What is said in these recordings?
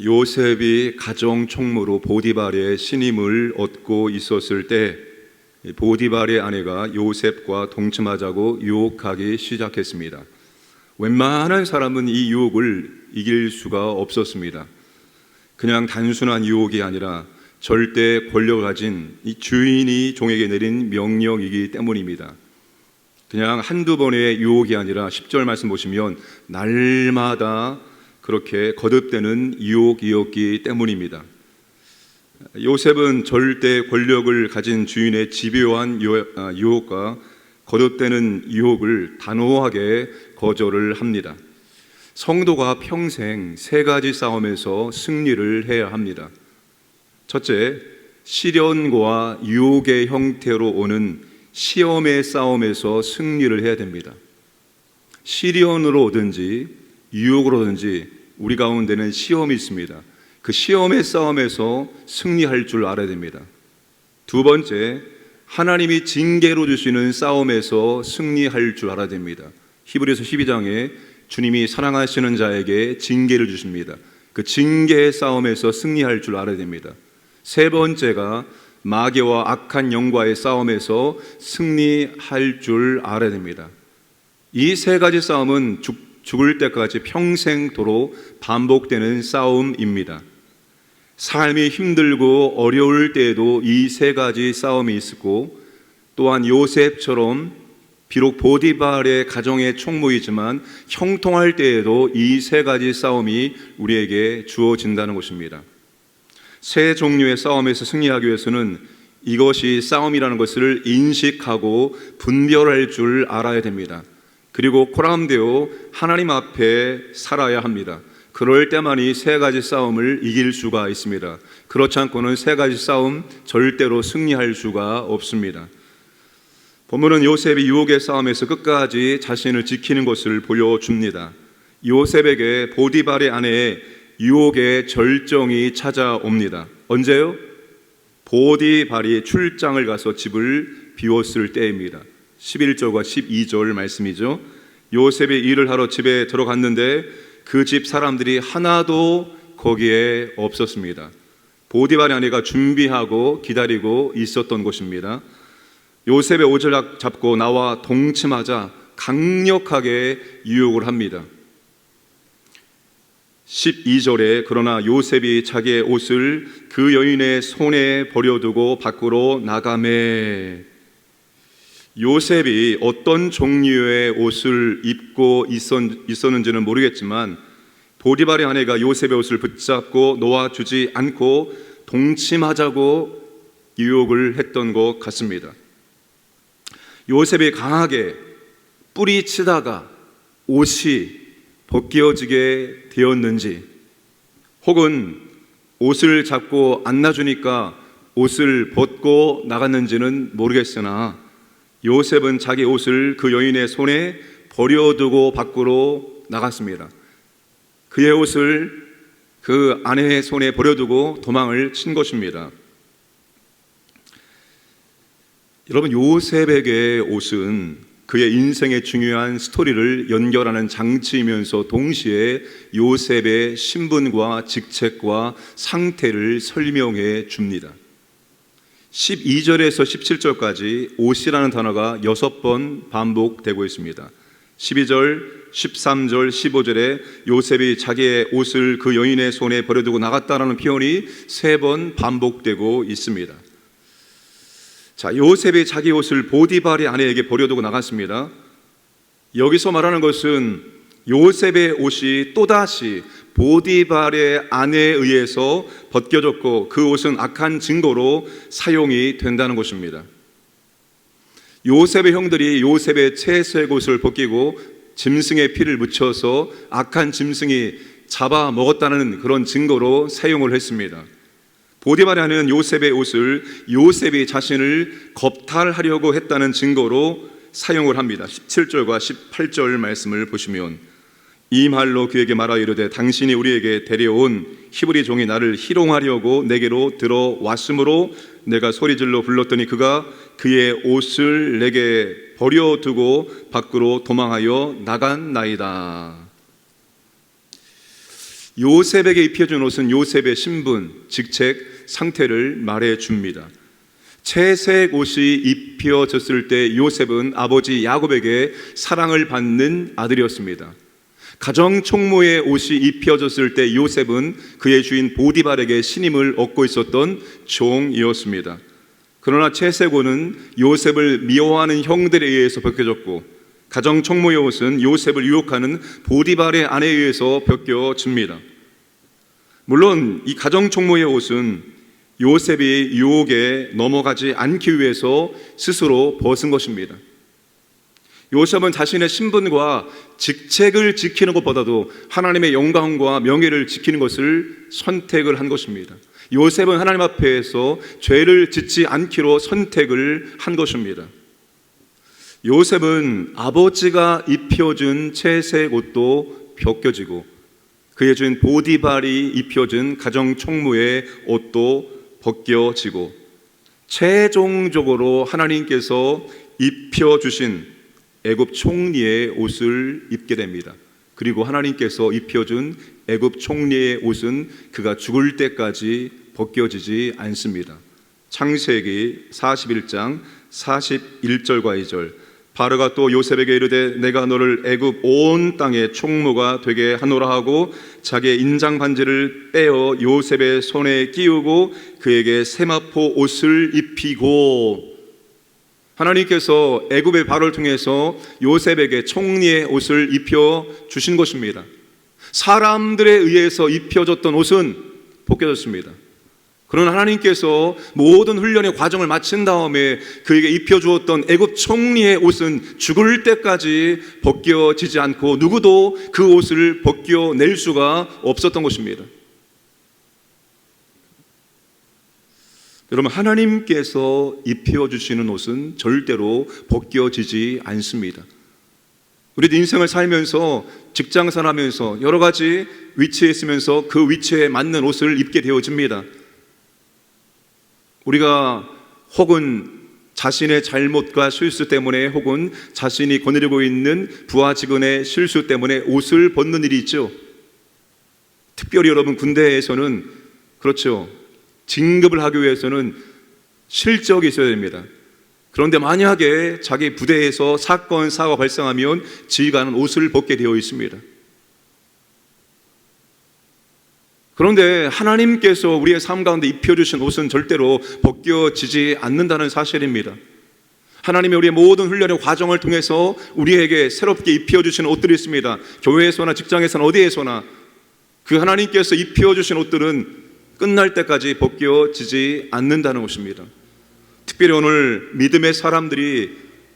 요셉이 가정 총무로 보디발의 신임을 얻고 있었을 때 보디발의 아내가 요셉과 동침하자고 유혹하기 시작했습니다. 웬만한 사람은 이 유혹을 이길 수가 없었습니다. 그냥 단순한 유혹이 아니라 절대 권력을 가진 이 주인이 종에게 내린 명령이기 때문입니다. 그냥 한두 번의 유혹이 아니라 10절 말씀 보시면 날마다 그렇게 거듭되는 유혹이었기 때문입니다. 요셉은 절대 권력을 가진 주인의 집요한 유혹과 거듭되는 유혹을 단호하게 거절을 합니다. 성도가 평생 세 가지 싸움에서 승리를 해야 합니다. 첫째, 시련과 유혹의 형태로 오는 시험의 싸움에서 승리를 해야 됩니다. 시련으로 오든지 유혹으로 오든지 우리 가운데는 시험이 있습니다. 그 시험의 싸움에서 승리할 줄 알아야 됩니다. 두 번째, 하나님이 징계로 주시는 싸움에서 승리할 줄 알아야 됩니다. 히브리서 12장에 주님이 사랑하시는 자에게 징계를 주십니다. 그 징계의 싸움에서 승리할 줄 알아야 됩니다. 세 번째가 마귀와 악한 영과의 싸움에서 승리할 줄 알아야 됩니다. 이 세 가지 싸움은 죽을 때까지 평생도록 반복되는 싸움입니다. 삶이 힘들고 어려울 때에도 이 세 가지 싸움이 있었고, 또한 요셉처럼 비록 보디발의 가정의 총무이지만 형통할 때에도 이 세 가지 싸움이 우리에게 주어진다는 것입니다. 세 종류의 싸움에서 승리하기 위해서는 이것이 싸움이라는 것을 인식하고 분별할 줄 알아야 됩니다. 그리고 코람되어 하나님 앞에 살아야 합니다. 그럴 때만 이 세 가지 싸움을 이길 수가 있습니다. 그렇지 않고는 세 가지 싸움 절대로 승리할 수가 없습니다. 본문은 요셉이 유혹의 싸움에서 끝까지 자신을 지키는 것을 보여줍니다. 요셉에게 보디발의 아내의 유혹의 절정이 찾아옵니다. 언제요? 보디발이 출장을 가서 집을 비웠을 때입니다. 11절과 12절 말씀이죠. 요셉이 일을 하러 집에 들어갔는데 그 집 사람들이 하나도 거기에 없었습니다. 보디발의 아내가 준비하고 기다리고 있었던 곳입니다. 요셉의 옷을 잡고 나와 동침하자 강력하게 유혹을 합니다. 12절에 그러나 요셉이 자기의 옷을 그 여인의 손에 버려두고 밖으로 나가매. 요셉이 어떤 종류의 옷을 입고 있었는지는 모르겠지만 보디발의 아내가 요셉의 옷을 붙잡고 놓아주지 않고 동침하자고 유혹을 했던 것 같습니다. 요셉이 강하게 뿌리치다가 옷이 벗겨지게 되었는지, 혹은 옷을 잡고 안 놔주니까 옷을 벗고 나갔는지는 모르겠으나 요셉은 자기 옷을 그 여인의 손에 버려두고 밖으로 나갔습니다. 그의 옷을 그 아내의 손에 버려두고 도망을 친 것입니다. 여러분, 요셉에게 옷은 그의 인생의 중요한 스토리를 연결하는 장치이면서 동시에 요셉의 신분과 직책과 상태를 설명해 줍니다. 12절에서 17절까지 옷이라는 단어가 6번 반복되고 있습니다. 12절, 13절, 15절에 요셉이 자기의 옷을 그 여인의 손에 버려두고 나갔다라는 표현이 3번 반복되고 있습니다. 자, 요셉이 자기 옷을 보디발의 아내에게 버려두고 나갔습니다. 여기서 말하는 것은 요셉의 옷이 또다시 보디발의 아내에 의해서 벗겨졌고 그 옷은 악한 증거로 사용이 된다는 것입니다. 요셉의 형들이 요셉의 채색 옷을 벗기고 짐승의 피를 묻혀서 악한 짐승이 잡아먹었다는 그런 증거로 사용을 했습니다. 보디발의 아내는 요셉의 옷을 요셉이 자신을 겁탈하려고 했다는 증거로 사용을 합니다. 17절과 18절 말씀을 보시면 이 말로 그에게 말하여 이르되 당신이 우리에게 데려온 히브리 종이 나를 희롱하려고 내게로 들어왔으므로 내가 소리질러 불렀더니 그가 그의 옷을 내게 버려두고 밖으로 도망하여 나간 나이다. 요셉에게 입혀준 옷은 요셉의 신분, 직책, 상태를 말해줍니다. 채색 옷이 입혀졌을 때 요셉은 아버지 야곱에게 사랑을 받는 아들이었습니다. 가정 총무의 옷이 입혀졌을 때 요셉은 그의 주인 보디발에게 신임을 얻고 있었던 종이었습니다. 그러나 채색 옷은 요셉을 미워하는 형들에 의해서 벗겨졌고, 가정 총무의 옷은 요셉을 유혹하는 보디발의 아내에 의해서 벗겨집니다. 물론 이 가정 총무의 옷은 요셉이 유혹에 넘어가지 않기 위해서 스스로 벗은 것입니다. 요셉은 자신의 신분과 직책을 지키는 것보다도 하나님의 영광과 명예를 지키는 것을 선택을 한 것입니다. 요셉은 하나님 앞에서 죄를 짓지 않기로 선택을 한 것입니다. 요셉은 아버지가 입혀준 채색 옷도 벗겨지고, 그의 주인 보디발이 입혀준 가정 총무의 옷도 벗겨지고, 최종적으로 하나님께서 입혀주신 애굽 총리의 옷을 입게 됩니다. 그리고 하나님께서 입혀준 애굽 총리의 옷은 그가 죽을 때까지 벗겨지지 않습니다. 창세기 41장 41절과 2절. 바로가 또 요셉에게 이르되 내가 너를 애굽 온 땅의 총무가 되게 하노라 하고 자기의 인장 반지를 빼어 요셉의 손에 끼우고 그에게 세마포 옷을 입히고, 하나님께서 애굽의 바로를 통해서 요셉에게 총리의 옷을 입혀 주신 것입니다. 사람들에 의해서 입혀졌던 옷은 벗겨졌습니다. 그러나 하나님께서 모든 훈련의 과정을 마친 다음에 그에게 입혀주었던 애굽 총리의 옷은 죽을 때까지 벗겨지지 않고 누구도 그 옷을 벗겨낼 수가 없었던 것입니다. 여러분, 하나님께서 입혀주시는 옷은 절대로 벗겨지지 않습니다. 우리도 인생을 살면서 직장생활하면서 여러 가지 위치에 있으면서 그 위치에 맞는 옷을 입게 되어집니다. 우리가 혹은 자신의 잘못과 실수 때문에 혹은 자신이 거느리고 있는 부하 직원의 실수 때문에 옷을 벗는 일이 있죠. 특별히 여러분, 군대에서는 그렇죠. 진급을 하기 위해서는 실적이 있어야 됩니다. 그런데 만약에 자기 부대에서 사건, 사고가 발생하면 지휘관은 옷을 벗게 되어 있습니다. 그런데 하나님께서 우리의 삶 가운데 입혀주신 옷은 절대로 벗겨지지 않는다는 사실입니다. 하나님이 우리의 모든 훈련의 과정을 통해서 우리에게 새롭게 입혀주신 옷들이 있습니다. 교회에서나 직장에서나 어디에서나 그 하나님께서 입혀주신 옷들은 끝날 때까지 벗겨지지 않는다는 것입니다. 특별히 오늘 믿음의 사람들이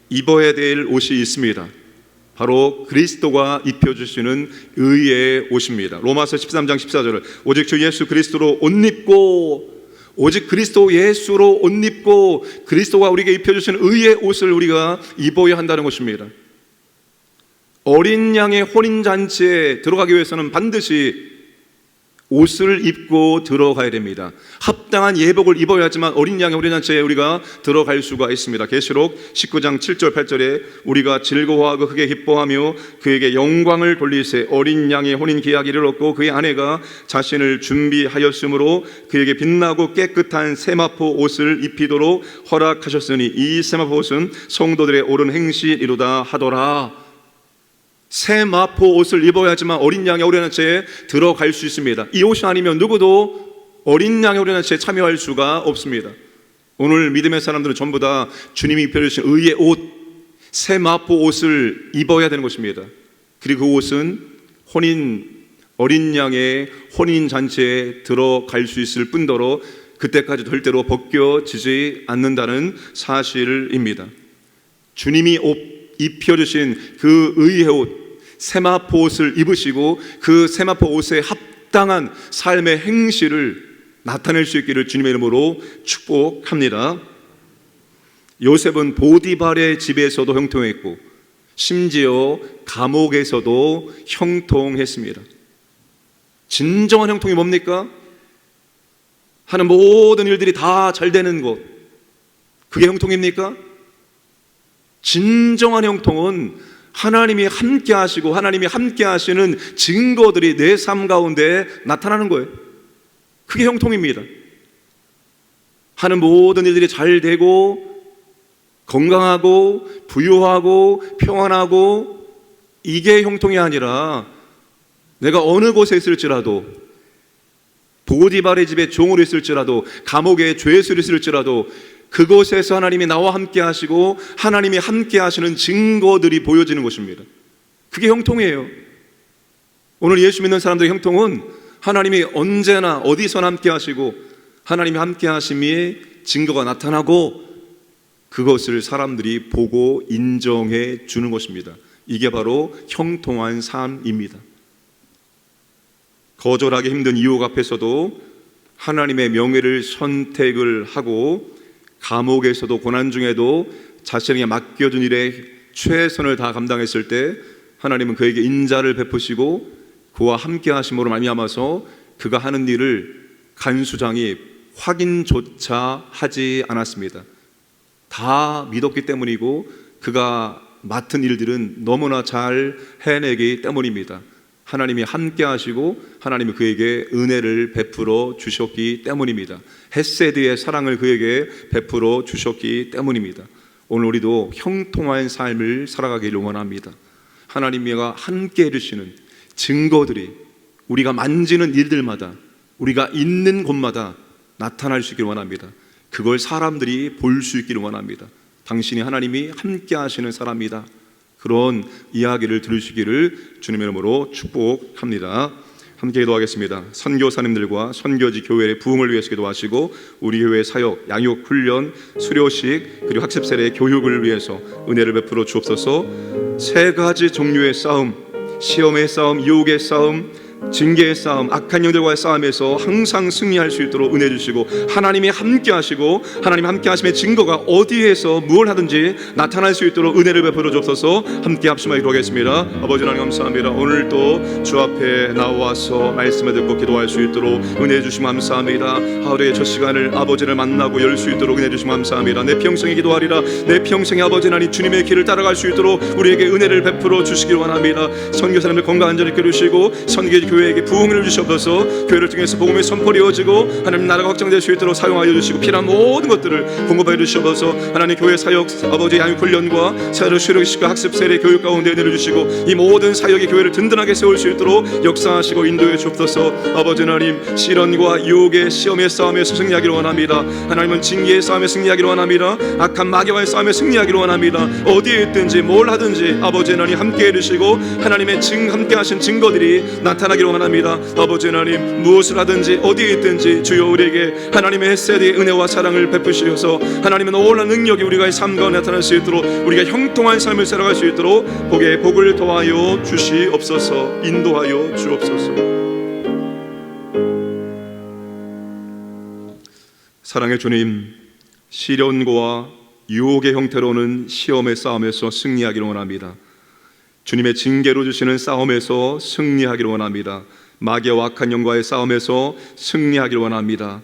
입어야 될 옷이 있습니다. 바로 그리스도가 입혀주시는 의의 옷입니다. 로마서 13장 14절을 오직 주 예수 그리스도로 옷 입고, 오직 그리스도 예수로 옷 입고 그리스도가 우리에게 입혀주시는 의의 옷을 우리가 입어야 한다는 것입니다. 어린 양의 혼인잔치에 들어가기 위해서는 반드시 옷을 입고 들어가야 됩니다. 합당한 예복을 입어야지만 어린 양의 혼인잔치에 우리가 들어갈 수가 있습니다. 계시록 19장 7절 8절에 우리가 즐거워하고 크게 기뻐하며 그에게 영광을 돌리세 어린 양의 혼인 기약일을 얻고 그의 아내가 자신을 준비하였으므로 그에게 빛나고 깨끗한 세마포 옷을 입히도록 허락하셨으니 이 세마포 옷은 성도들의 옳은 행실이로다 하더라. 새 마포 옷을 입어야지만 어린 양의 혼인잔치에 들어갈 수 있습니다. 이 옷이 아니면 누구도 어린 양의 혼인잔치에 참여할 수가 없습니다. 오늘 믿음의 사람들은 전부 다 주님이 입혀주신 의의 옷, 새 마포 옷을 입어야 되는 것입니다. 그리고 그 옷은 어린 양의 혼인잔치에 들어갈 수 있을 뿐더러 그때까지 절대로 벗겨지지 않는다는 사실입니다. 주님이 입혀주신 그 의의 옷, 세마포 옷을 입으시고 그 세마포 옷에 합당한 삶의 행실을 나타낼 수 있기를 주님의 이름으로 축복합니다. 요셉은 보디발의 집에서도 형통했고 심지어 감옥에서도 형통했습니다. 진정한 형통이 뭡니까? 하는 모든 일들이 다 잘 되는 것, 그게 형통입니까? 진정한 형통은 하나님이 함께 하시고 하나님이 함께 하시는 증거들이 내 삶 가운데 나타나는 거예요. 그게 형통입니다. 하는 모든 일들이 잘 되고 건강하고 부유하고 평안하고, 이게 형통이 아니라 내가 어느 곳에 있을지라도, 보디발의 집에 종으로 있을지라도, 감옥에 죄수로 있을지라도 그곳에서 하나님이 나와 함께 하시고 하나님이 함께 하시는 증거들이 보여지는 것입니다. 그게 형통이에요. 오늘 예수 믿는 사람들의 형통은 하나님이 언제나 어디서나 함께 하시고 하나님이 함께 하심이 증거가 나타나고 그것을 사람들이 보고 인정해 주는 것입니다. 이게 바로 형통한 삶입니다. 거절하기 힘든 유혹 앞에서도 하나님의 명예를 선택을 하고, 감옥에서도 고난 중에도 자신에게 맡겨준 일에 최선을 다 감당했을 때 하나님은 그에게 인자를 베푸시고 그와 함께 하심으로 말미암아서 그가 하는 일을 간수장이 확인조차 하지 않았습니다. 다 믿었기 때문이고 그가 맡은 일들은 너무나 잘 해내기 때문입니다. 하나님이 함께 하시고 하나님이 그에게 은혜를 베풀어 주셨기 때문입니다. 헤세드의 사랑을 그에게 베풀어 주셨기 때문입니다. 오늘 우리도 형통한 삶을 살아가기를 원합니다. 하나님과 함께 해주시는 증거들이 우리가 만지는 일들마다, 우리가 있는 곳마다 나타날 수 있기를 원합니다. 그걸 사람들이 볼 수 있기를 원합니다. 당신이 하나님이 함께 하시는 사람이다, 그런 이야기를 들으시기를 주님의 이름으로 축복합니다. 함께 기도하겠습니다. 선교사님들과 선교지 교회의 부흥을 위해서 기도하시고, 우리 교회 사역, 양육, 훈련, 수료식, 그리고 학습 세례 교육을 위해서 은혜를 베풀어 주옵소서. 세 가지 종류의 싸움, 시험의 싸움, 유혹의 싸움, 징계의 싸움, 악한 영들과의 싸움에서 항상 승리할 수 있도록 은혜 주시고, 하나님이 함께 하시고 하나님 함께 하심의 증거가 어디에서 무엇을 하든지 나타날 수 있도록 은혜를 베풀어 주옵소서. 함께 합심하여 기도하겠습니다. 아버지 하나님 감사합니다. 오늘도 주 앞에 나와서 말씀을 듣고 기도할 수 있도록 은혜 주시면 감사합니다. 하루의 첫 시간을 아버지를 만나고 열 수 있도록 은혜 주시면 감사합니다. 내 평생에 기도하리라. 내 평생에 아버지 하나님 주님의 길을 따라갈 수 있도록 우리에게 은혜를 베풀어 주시길 원합니다. 선교사님들 건강 안전히 이끌으시고 선교지 교회에게 부흥을 주셔서 교회를 통해서 복음의 선포를 이어지고 하나님 나라가 확장될 수 있도록 사용하여 주시고, 필요한 모든 것들을 공급하여 주셔서 하나님 교회 사역, 아버지 양육 훈련과 사역 수료식과 학습 세례 교육 가운데 은혜를 주시고, 이 모든 사역의 교회를 든든하게 세울 수 있도록 역사하시고 인도해 주옵소서. 아버지 하나님, 시련과 유혹의 시험의 싸움에서 승리하기를 원합니다. 하나님은 징계의 싸움에 승리하기를 원합니다. 악한 마귀와의 싸움에 승리하기를 원합니다. 어디에 있든지 뭘 하든지 아버지 하나님 함께 해주시고 하나님의 함께 하신 증거들이 나타나기를 원합니다. 아버지 하나님, 무엇을 하든지 어디에 있든지 주여 우리에게 하나님의 헤세드의 은혜와 사랑을 베푸시어서 하나님의 놀라운 능력이 우리가 삶 가운데 나타날 수 있도록, 우리가 형통한 삶을 살아갈 수 있도록 복의 복을 더하여 주시옵소서. 인도하여 주옵소서. 사랑의 주님, 시련과 유혹의 형태로는 시험의 싸움에서 승리하기를 원합니다. 주님의 징계로 주시는 싸움에서 승리하기를 원합니다. 마귀와 악한 영과의 싸움에서 승리하기를 원합니다.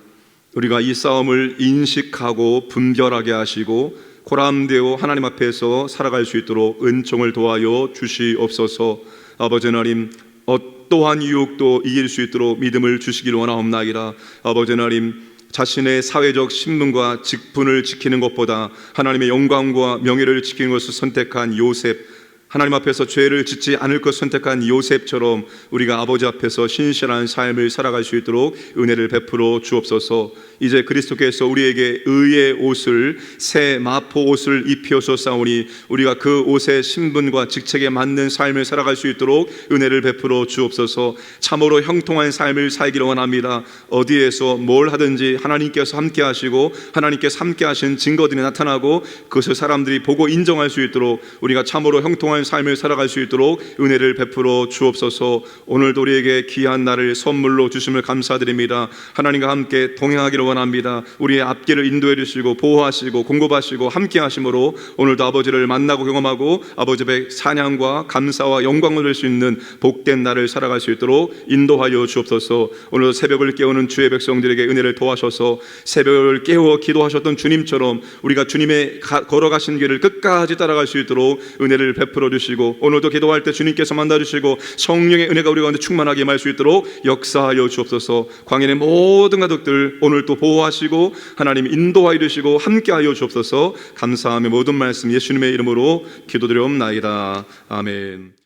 우리가 이 싸움을 인식하고 분별하게 하시고 고람되어 하나님 앞에서 살아갈 수 있도록 은총을 도하여 주시옵소서. 아버지 하나님, 어떠한 유혹도 이길 수 있도록 믿음을 주시기를 원하옵나이다. 아버지 하나님, 자신의 사회적 신분과 직분을 지키는 것보다 하나님의 영광과 명예를 지키는 것을 선택한 요셉, 하나님 앞에서 죄를 짓지 않을 것 선택한 요셉처럼 우리가 아버지 앞에서 신실한 삶을 살아갈 수 있도록 은혜를 베풀어 주옵소서. 이제 그리스도께서 우리에게 의의 옷을, 새 마포 옷을 입혀서 싸우니 우리가 그 옷의 신분과 직책에 맞는 삶을 살아갈 수 있도록 은혜를 베풀어 주옵소서. 참으로 형통한 삶을 살기를 원합니다. 어디에서 뭘 하든지 하나님께서 함께 하시고 하나님께서 함께 하신 증거들이 나타나고 그것을 사람들이 보고 인정할 수 있도록 우리가 참으로 형통한 삶을 살아갈 수 있도록 은혜를 베풀어 주옵소서. 오늘도 우리에게 귀한 날을 선물로 주심을 감사드립니다. 하나님과 함께 동행하기를 원합니다. 우리의 앞길을 인도해 주시고 보호하시고 공급하시고 함께 하심으로 오늘도 아버지를 만나고 경험하고 아버지 앞에 찬양과 감사와 영광을 드릴 수 있는 복된 날을 살아갈 수 있도록 인도하여 주옵소서. 오늘도 새벽을 깨우는 주의 백성들에게 은혜를 도와셔서 새벽을 깨워 기도하셨던 주님처럼 우리가 주님의 걸어가신 길을 끝까지 따라갈 수 있도록 은혜를 베풀어 들어주시고 오늘도 기도할 때 주님께서 만나주시고 성령의 은혜가 우리 가운데 충만하게 임할 수 있도록 역사하여 주옵소서. 광야의 모든 가족들 오늘 또 보호하시고 하나님 인도하여 주시고 함께하여 주옵소서. 감사하며 모든 말씀 예수님의 이름으로 기도드려옵나이다. 아멘.